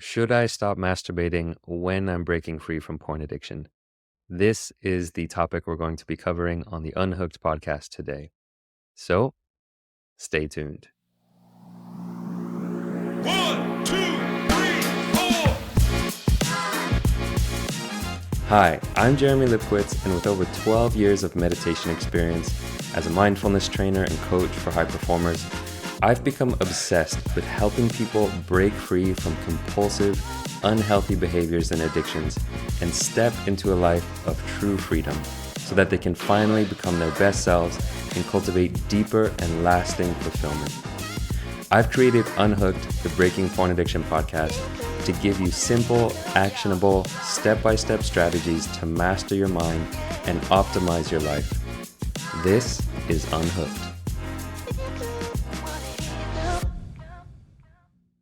Should I stop masturbating when I'm breaking free from porn addiction? This is the topic we're going to be covering on the Unhooked podcast today. So stay tuned. 1, 2, 3, 4. Hi, I'm Jeremy Lipkowitz, and with over 12 years of meditation experience as a mindfulness trainer and coach for high performers, I've become obsessed with helping people break free from compulsive, unhealthy behaviors and addictions and step into a life of true freedom so that they can finally become their best selves and cultivate deeper and lasting fulfillment. I've created Unhooked, the Breaking Porn Addiction podcast, to give you simple, actionable, step-by-step strategies to master your mind and optimize your life. This is Unhooked.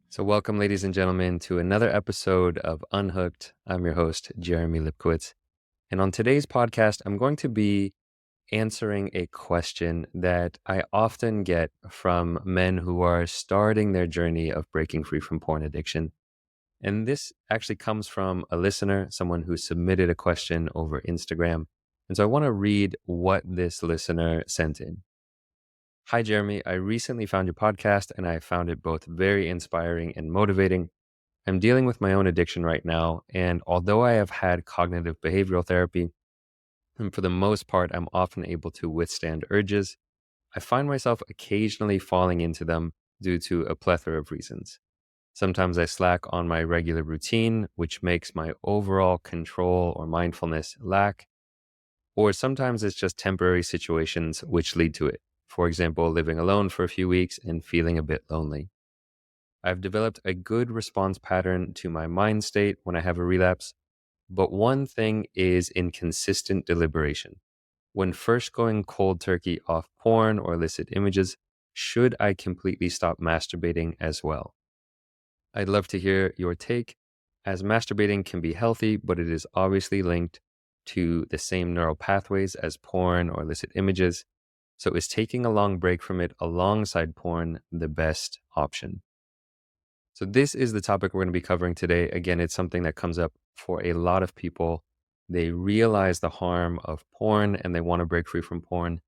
So welcome, ladies and gentlemen, to another episode of Unhooked. I'm your host, Jeremy Lipkowitz. And on today's podcast, I'm going to be answering a question that I often get from men who are starting their journey of breaking free from porn addiction. And this actually comes from a listener, someone who submitted a question over Instagram. And so I want to read what this listener sent in. Hi, Jeremy. I recently found your podcast and I found it both very inspiring and motivating. I'm dealing with my own addiction right now. And although I have had cognitive behavioral therapy, and for the most part, I'm often able to withstand urges, I find myself occasionally falling into them due to a plethora of reasons. Sometimes I slack on my regular routine, which makes my overall control or mindfulness lack. Or sometimes it's just temporary situations which lead to it. For example, living alone for a few weeks and feeling a bit lonely. I've developed a good response pattern to my mind state when I have a relapse, but one thing is inconsistent deliberation. When first going cold turkey off porn or illicit images, should I completely stop masturbating as well? I'd love to hear your take, as masturbating can be healthy, but it is obviously linked to the same neural pathways as porn or illicit images. So is taking a long break from it alongside porn the best option? So this is the topic we're going to be covering today. Again, it's something that comes up for a lot of people. They realize the harm of porn and they want to break free from porn.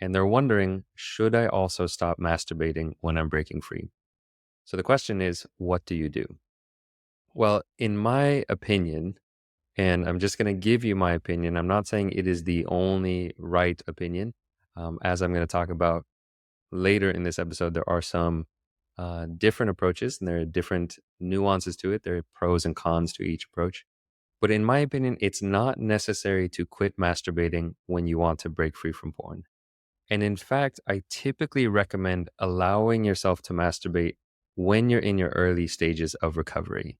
And they're wondering, should I also stop masturbating when I'm breaking free? So the question is, what do you do? Well, in my opinion, and I'm just going to give you my opinion, I'm not saying it is the only right opinion. As I'm going to talk about later in this episode, there are some different approaches and there are different nuances to it. There are pros and cons to each approach. But in my opinion, it's not necessary to quit masturbating when you want to break free from porn. And in fact, I typically recommend allowing yourself to masturbate when you're in your early stages of recovery,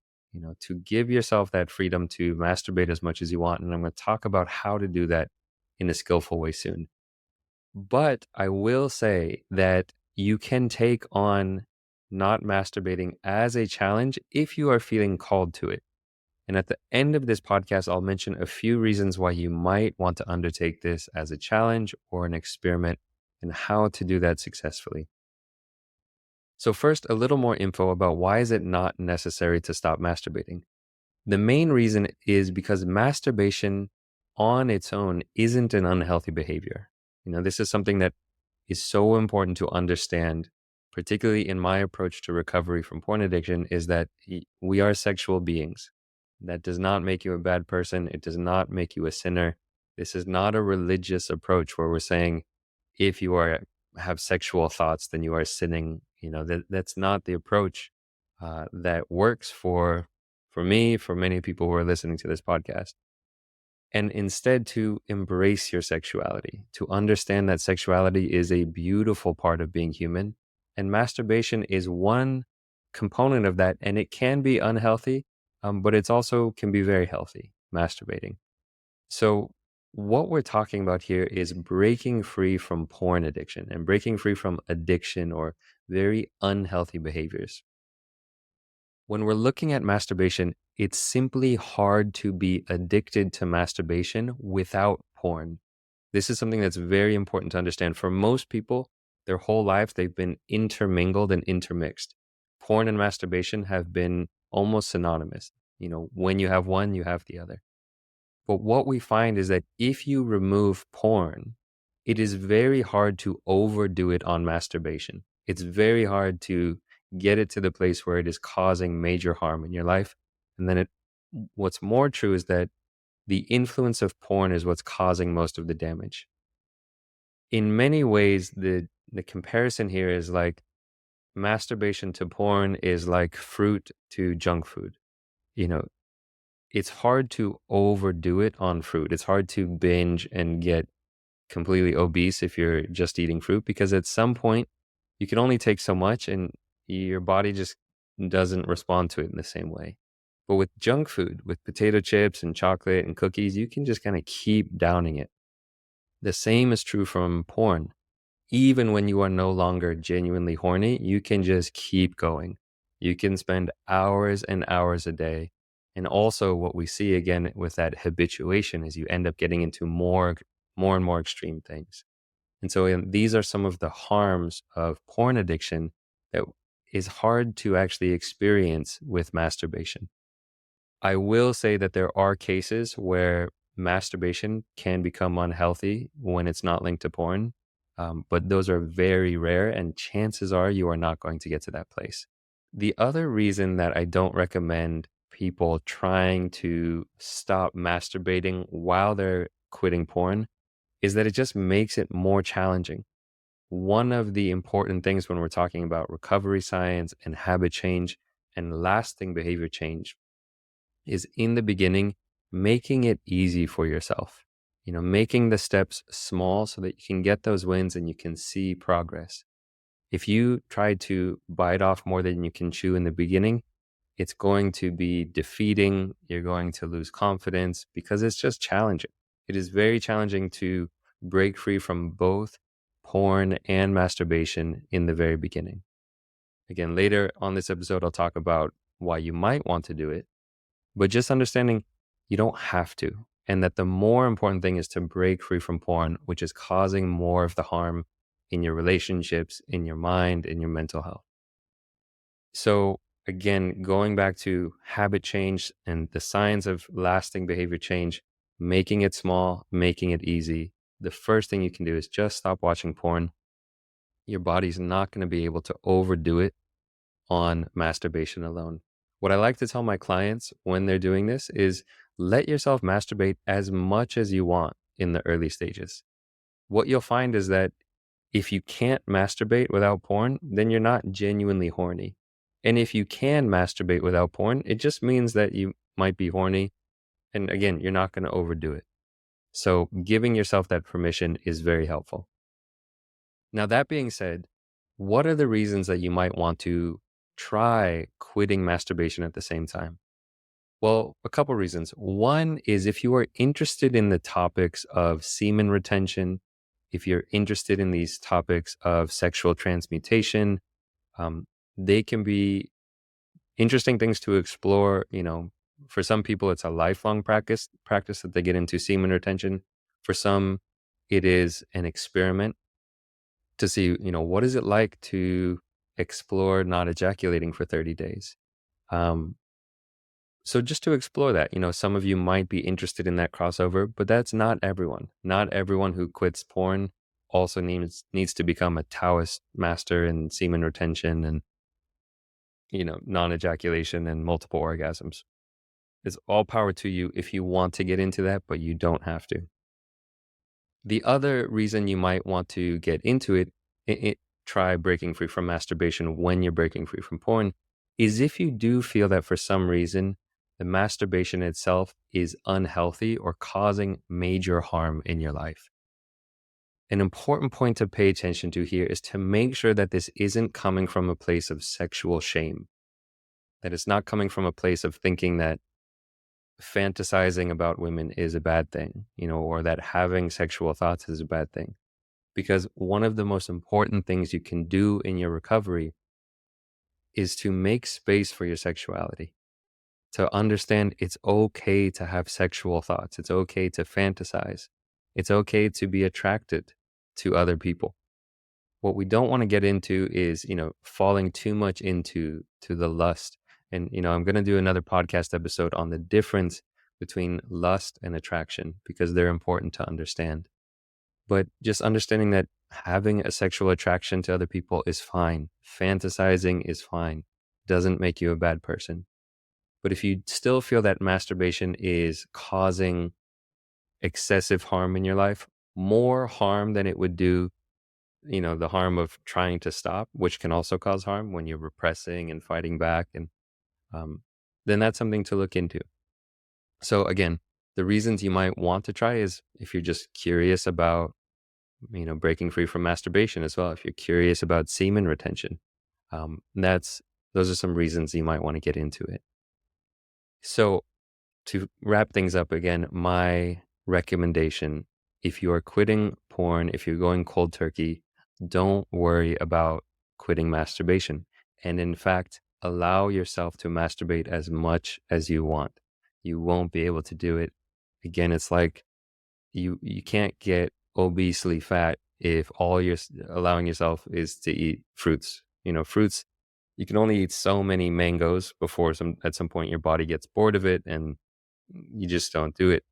to give yourself that freedom to masturbate as much as you want. And I'm going to talk about how to do that in a skillful way soon. But I will say that you can take on not masturbating as a challenge if you are feeling called to it. And at the end of this podcast, I'll mention a few reasons why you might want to undertake this as a challenge or an experiment and how to do that successfully. So first, a little more info about why is it not necessary to stop masturbating. The main reason is because masturbation on its own isn't an unhealthy behavior. This is something that is so important to understand, particularly in my approach to recovery from porn addiction, is that we are sexual beings. That does not make you a bad person. It does not make you a sinner. This is not a religious approach where we're saying if you have sexual thoughts, then you are sinning. That's not the approach that works for me, for many people who are listening to this podcast. And instead to embrace your sexuality, to understand that sexuality is a beautiful part of being human. And masturbation is one component of that. And it can be unhealthy, but it's also can be very healthy, masturbating. So what we're talking about here is breaking free from porn addiction and breaking free from addiction or very unhealthy behaviors. When we're looking at masturbation, it's simply hard to be addicted to masturbation without porn. This is something that's very important to understand. For most people, their whole life, they've been intermingled and intermixed. Porn and masturbation have been almost synonymous. When you have one, you have the other. But what we find is that if you remove porn, it is very hard to overdo it on masturbation. It's very hard to get it to the place where it is causing major harm in your life. And then what's more true is that the influence of porn is what's causing most of the damage. In many ways, the comparison here is like masturbation to porn is like fruit to junk food. You know, it's hard to overdo it on fruit. It's hard to binge and get completely obese if you're just eating fruit, because at some point you can only take so much and your body just doesn't respond to it in the same way. But with junk food, with potato chips and chocolate and cookies, you can just kind of keep downing it. The same is true from porn. Even when you are no longer genuinely horny, you can just keep going. You can spend hours and hours a day. And also what we see again with that habituation is you end up getting into more and more extreme things. And so these are some of the harms of porn addiction that is hard to actually experience with masturbation. I will say that there are cases where masturbation can become unhealthy when it's not linked to porn, but those are very rare, and chances are you are not going to get to that place. The other reason that I don't recommend people trying to stop masturbating while they're quitting porn is that it just makes it more challenging. One of the important things when we're talking about recovery science and habit change and lasting behavior change is in the beginning, making it easy for yourself. Making the steps small so that you can get those wins and you can see progress. If you try to bite off more than you can chew in the beginning, it's going to be defeating. You're going to lose confidence because it's just challenging. It is very challenging to break free from both porn and masturbation in the very beginning. Again, later on this episode, I'll talk about why you might want to do it, but just understanding you don't have to. And that the more important thing is to break free from porn, which is causing more of the harm in your relationships, in your mind, in your mental health. So again, going back to habit change and the science of lasting behavior change, making it small, making it easy. The first thing you can do is just stop watching porn. Your body's not going to be able to overdo it on masturbation alone. What I like to tell my clients when they're doing this is let yourself masturbate as much as you want in the early stages. What you'll find is that if you can't masturbate without porn, then you're not genuinely horny. And if you can masturbate without porn, it just means that you might be horny. And again, you're not going to overdo it. So giving yourself that permission is very helpful. Now, that being said, what are the reasons that you might want to try quitting masturbation at the same time? Well, a couple reasons. One is if you are interested in the topics of semen retention, if you're interested in these topics of sexual transmutation, they can be interesting things to explore. For some people, it's a lifelong practice that they get into semen retention. For some, it is an experiment to see, what is it like to explore not ejaculating for 30 days. So just to explore that, some of you might be interested in that crossover, but that's not everyone. Not everyone who quits porn also needs to become a Taoist master in semen retention and, non-ejaculation and multiple orgasms. It's all power to you if you want to get into that, but you don't have to. The other reason you might want to get into it, try breaking free from masturbation when you're breaking free from porn, is if you do feel that for some reason the masturbation itself is unhealthy or causing major harm in your life. An important point to pay attention to here is to make sure that this isn't coming from a place of sexual shame, that it's not coming from a place of thinking that fantasizing about women is a bad thing, or that having sexual thoughts is a bad thing. Because one of the most important things you can do in your recovery is to make space for your sexuality, to understand it's okay to have sexual thoughts. It's okay to fantasize. It's okay to be attracted to other people. What we don't want to get into is, falling too much into the lust And, I'm going to do another podcast episode on the difference between lust and attraction because they're important to understand. But just understanding that having a sexual attraction to other people is fine. Fantasizing is fine. Doesn't make you a bad person. But if you still feel that masturbation is causing excessive harm in your life, more harm than it would do, the harm of trying to stop, which can also cause harm when you're repressing and fighting back, and um, then that's something to look into. So again, the reasons you might want to try is if you're just curious about, breaking free from masturbation as well. If you're curious about semen retention, that's those are some reasons you might want to get into it. So to wrap things up again, my recommendation, if you are quitting porn, if you're going cold turkey, don't worry about quitting masturbation. And in fact, allow yourself to masturbate as much as you want. You won't be able to do it. Again, it's like you can't get obesely fat if all you're allowing yourself is to eat fruits. Fruits, you can only eat so many mangoes before at some point your body gets bored of it and you just don't do it.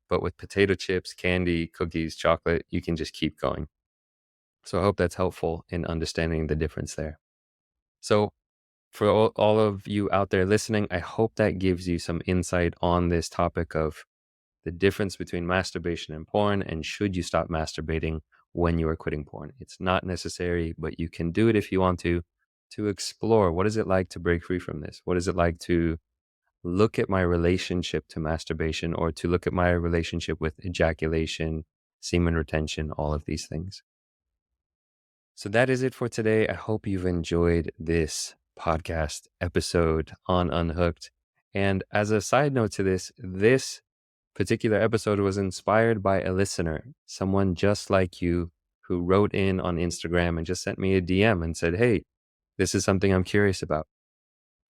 But with potato chips, candy, cookies, chocolate, you can just keep going. So I hope that's helpful in understanding the difference there. So for all of you out there listening, I hope that gives you some insight on this topic of the difference between masturbation and porn, and should you stop masturbating when you are quitting porn. It's not necessary, but you can do it if you want to explore what is it like to break free from this? What is it like to look at my relationship to masturbation, or to look at my relationship with ejaculation, semen retention, all of these things. So that is it for today. I hope you've enjoyed this podcast episode on Unhooked. And as a side note to this particular episode was inspired by a listener, someone just like you, who wrote in on Instagram and just sent me a DM and said, "Hey, this is something I'm curious about."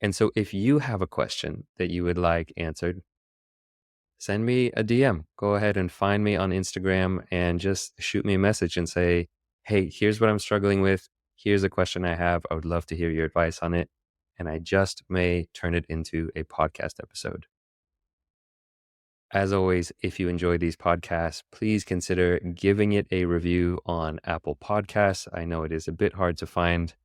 And so if you have a question that you would like answered, send me a DM. Go ahead and find me on Instagram and just shoot me a message and say, "Hey, here's what I'm struggling with. Here's a question I have. I would love to hear your advice on it." And I just may turn it into a podcast episode. As always, if you enjoy these podcasts, please consider giving it a review on Apple Podcasts. I know it is a bit hard to find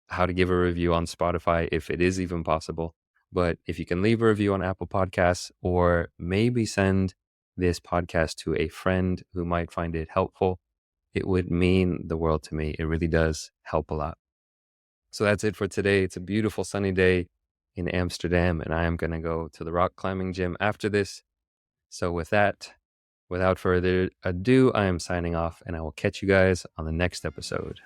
how to give a review on Spotify, if it is even possible. But if you can leave a review on Apple Podcasts, or maybe send this podcast to a friend who might find it helpful, it would mean the world to me. It really does help a lot. So that's it for today. It's a beautiful sunny day in Amsterdam, and I am going to go to the rock climbing gym after this. So with that, without further ado, I am signing off, and I will catch you guys on the next episode.